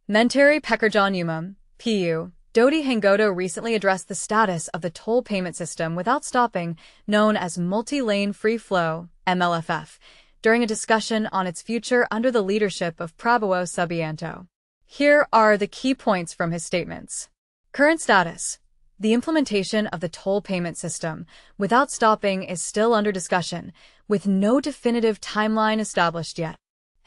Menteri Pekerjaan Umum, PU, Dodi Hangodo recently addressed the status of the toll payment system without stopping, known as Multi-Lane Free Flow, MLFF, during a discussion on its future under the leadership of Prabowo Subianto. Here are the key points from his statements. Current status. The implementation of the toll payment system without stopping is still under discussion, with no definitive timeline established yet.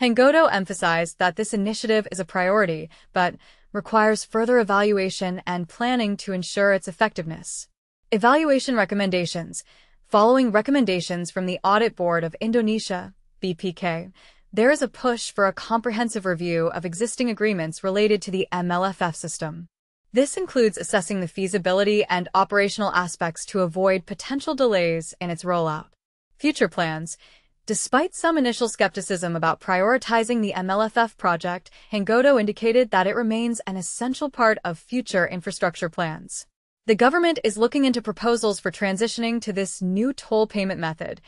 Hangodo emphasized that this initiative is a priority, but requires further evaluation and planning to ensure its effectiveness. Evaluation recommendations. Following recommendations from the Audit Board of Indonesia, BPK, there is a push for a comprehensive review of existing agreements related to the MLFF system. This includes assessing the feasibility and operational aspects to avoid potential delays in its rollout. Future plans. Despite some initial skepticism about prioritizing the MLFF project, Hangodo indicated that it remains an essential part of future infrastructure plans. The government is looking into proposals for transitioning to this new toll payment method,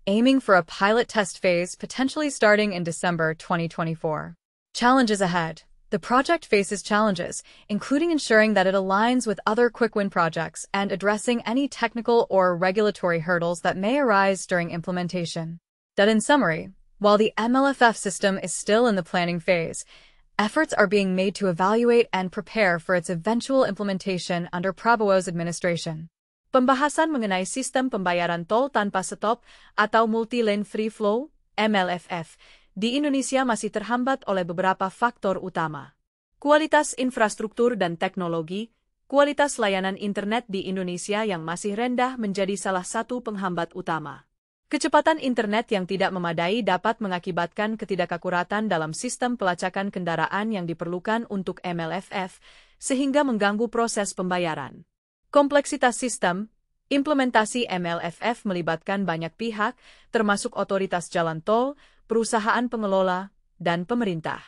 aiming for a pilot test phase potentially starting in December 2024. Challenges ahead. The project faces challenges, including ensuring that it aligns with other quick-win projects and addressing any technical or regulatory hurdles that may arise during implementation. That in summary, while the MLFF system is still in the planning phase, efforts are being made to evaluate and prepare for its eventual implementation under Prabowo's administration. Pembahasan mengenai sistem pembayaran tol tanpa stop atau Multi-Lane Free Flow, MLFF, di Indonesia masih terhambat oleh beberapa faktor utama. Kualitas infrastruktur dan teknologi, kualitas layanan internet di Indonesia yang masih rendah menjadi salah satu penghambat utama. Kecepatan internet yang tidak memadai dapat mengakibatkan ketidakakuratan dalam sistem pelacakan kendaraan yang diperlukan untuk MLFF, sehingga mengganggu proses pembayaran. Kompleksitas sistem, implementasi MLFF melibatkan banyak pihak, termasuk otoritas jalan tol, perusahaan pengelola, dan pemerintah.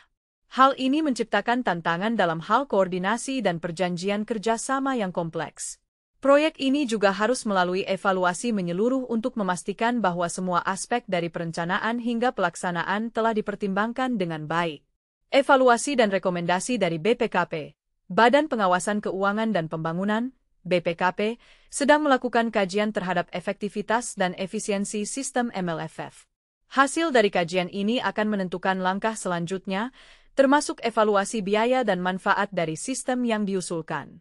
Hal ini menciptakan tantangan dalam hal koordinasi dan perjanjian kerjasama yang kompleks. Proyek ini juga harus melalui evaluasi menyeluruh untuk memastikan bahwa semua aspek dari perencanaan hingga pelaksanaan telah dipertimbangkan dengan baik. Evaluasi dan rekomendasi dari BPKP, Badan Pengawasan Keuangan dan Pembangunan, BPKP, sedang melakukan kajian terhadap efektivitas dan efisiensi sistem MLFF. Hasil dari kajian ini akan menentukan langkah selanjutnya, termasuk evaluasi biaya dan manfaat dari sistem yang diusulkan.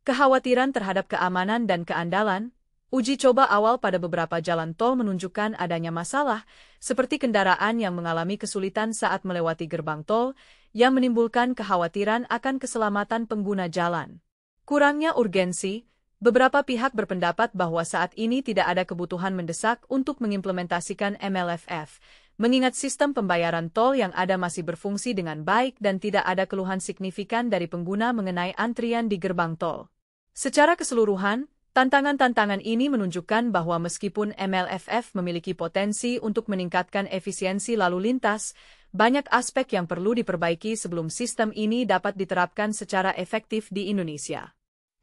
Kekhawatiran terhadap keamanan dan keandalan, uji coba awal pada beberapa jalan tol menunjukkan adanya masalah, seperti kendaraan yang mengalami kesulitan saat melewati gerbang tol, yang menimbulkan kekhawatiran akan keselamatan pengguna jalan. Kurangnya urgensi, beberapa pihak berpendapat bahwa saat ini tidak ada kebutuhan mendesak untuk mengimplementasikan MLFF, mengingat sistem pembayaran tol yang ada masih berfungsi dengan baik dan tidak ada keluhan signifikan dari pengguna mengenai antrian di gerbang tol. Secara keseluruhan, tantangan-tantangan ini menunjukkan bahwa meskipun MLFF memiliki potensi untuk meningkatkan efisiensi lalu lintas, banyak aspek yang perlu diperbaiki sebelum sistem ini dapat diterapkan secara efektif di Indonesia.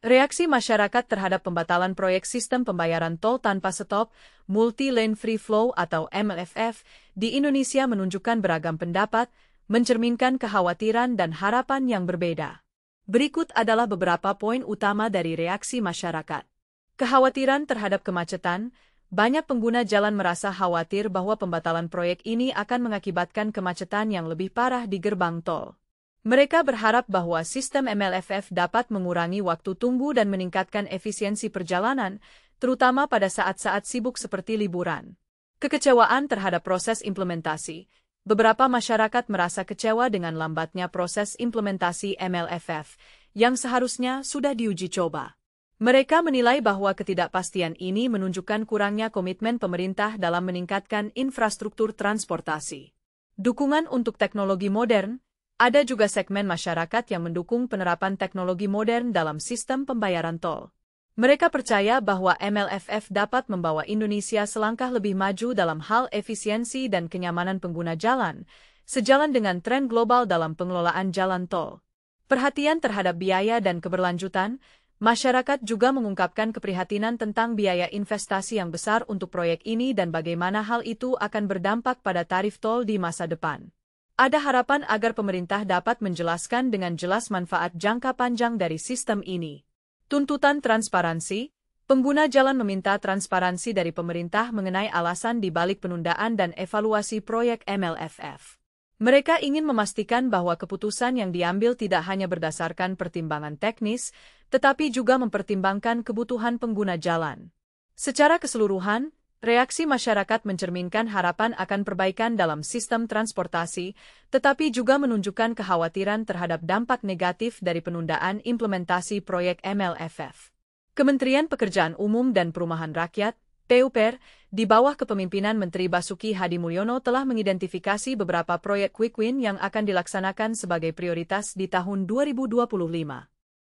Reaksi masyarakat terhadap pembatalan proyek sistem pembayaran tol tanpa stop, Multi-Lane Free Flow atau MLFF, di Indonesia menunjukkan beragam pendapat, mencerminkan kekhawatiran dan harapan yang berbeda. Berikut adalah beberapa poin utama dari reaksi masyarakat. Kekhawatiran terhadap kemacetan, banyak pengguna jalan merasa khawatir bahwa pembatalan proyek ini akan mengakibatkan kemacetan yang lebih parah di gerbang tol. Mereka berharap bahwa sistem MLFF dapat mengurangi waktu tunggu dan meningkatkan efisiensi perjalanan, terutama pada saat-saat sibuk seperti liburan. Kekecewaan terhadap proses implementasi. Beberapa masyarakat merasa kecewa dengan lambatnya proses implementasi MLFF, yang seharusnya sudah diuji coba. Mereka menilai bahwa ketidakpastian ini menunjukkan kurangnya komitmen pemerintah dalam meningkatkan infrastruktur transportasi. Dukungan untuk teknologi modern. Ada juga segmen masyarakat yang mendukung penerapan teknologi modern dalam sistem pembayaran tol. Mereka percaya bahwa MLFF dapat membawa Indonesia selangkah lebih maju dalam hal efisiensi dan kenyamanan pengguna jalan, sejalan dengan tren global dalam pengelolaan jalan tol. Perhatian terhadap biaya dan keberlanjutan, masyarakat juga mengungkapkan keprihatinan tentang biaya investasi yang besar untuk proyek ini dan bagaimana hal itu akan berdampak pada tarif tol di masa depan. Ada harapan agar pemerintah dapat menjelaskan dengan jelas manfaat jangka panjang dari sistem ini. Tuntutan transparansi. Pengguna jalan meminta transparansi dari pemerintah mengenai alasan di balik penundaan dan evaluasi proyek MLFF. Mereka ingin memastikan bahwa keputusan yang diambil tidak hanya berdasarkan pertimbangan teknis, tetapi juga mempertimbangkan kebutuhan pengguna jalan. Secara keseluruhan, reaksi masyarakat mencerminkan harapan akan perbaikan dalam sistem transportasi, tetapi juga menunjukkan kekhawatiran terhadap dampak negatif dari penundaan implementasi proyek MLFF. Kementerian Pekerjaan Umum dan Perumahan Rakyat, PUPR, di bawah kepemimpinan Menteri Basuki Hadimulyono telah mengidentifikasi beberapa proyek quick win yang akan dilaksanakan sebagai prioritas di tahun 2025.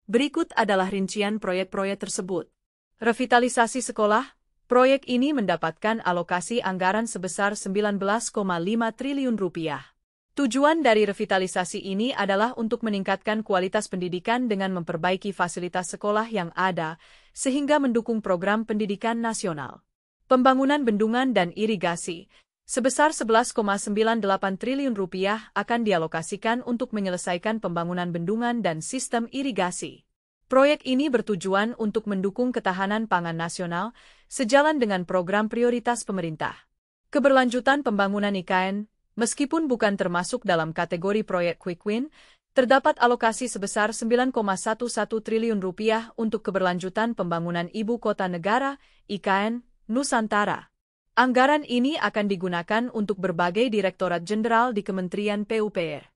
Berikut adalah rincian proyek-proyek tersebut. Revitalisasi sekolah. Proyek ini mendapatkan alokasi anggaran sebesar Rp19,5 triliun. Tujuan dari revitalisasi ini adalah untuk meningkatkan kualitas pendidikan dengan memperbaiki fasilitas sekolah yang ada, sehingga mendukung program pendidikan nasional. Pembangunan bendungan dan irigasi, sebesar Rp11,98 triliun akan dialokasikan untuk menyelesaikan pembangunan bendungan dan sistem irigasi. Proyek ini bertujuan untuk mendukung ketahanan pangan nasional, sejalan dengan program prioritas pemerintah. Keberlanjutan pembangunan IKN. Meskipun bukan termasuk dalam kategori proyek quick win, terdapat alokasi sebesar Rp9,11 triliun untuk keberlanjutan pembangunan Ibu Kota Negara, IKN, Nusantara. Anggaran ini akan digunakan untuk berbagai direktorat jenderal di Kementerian PUPR.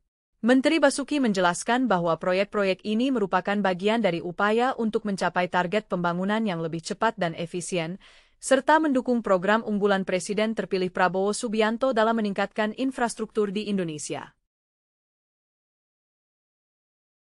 Menteri Basuki menjelaskan bahwa proyek-proyek ini merupakan bagian dari upaya untuk mencapai target pembangunan yang lebih cepat dan efisien, serta mendukung program unggulan Presiden terpilih Prabowo Subianto dalam meningkatkan infrastruktur di Indonesia.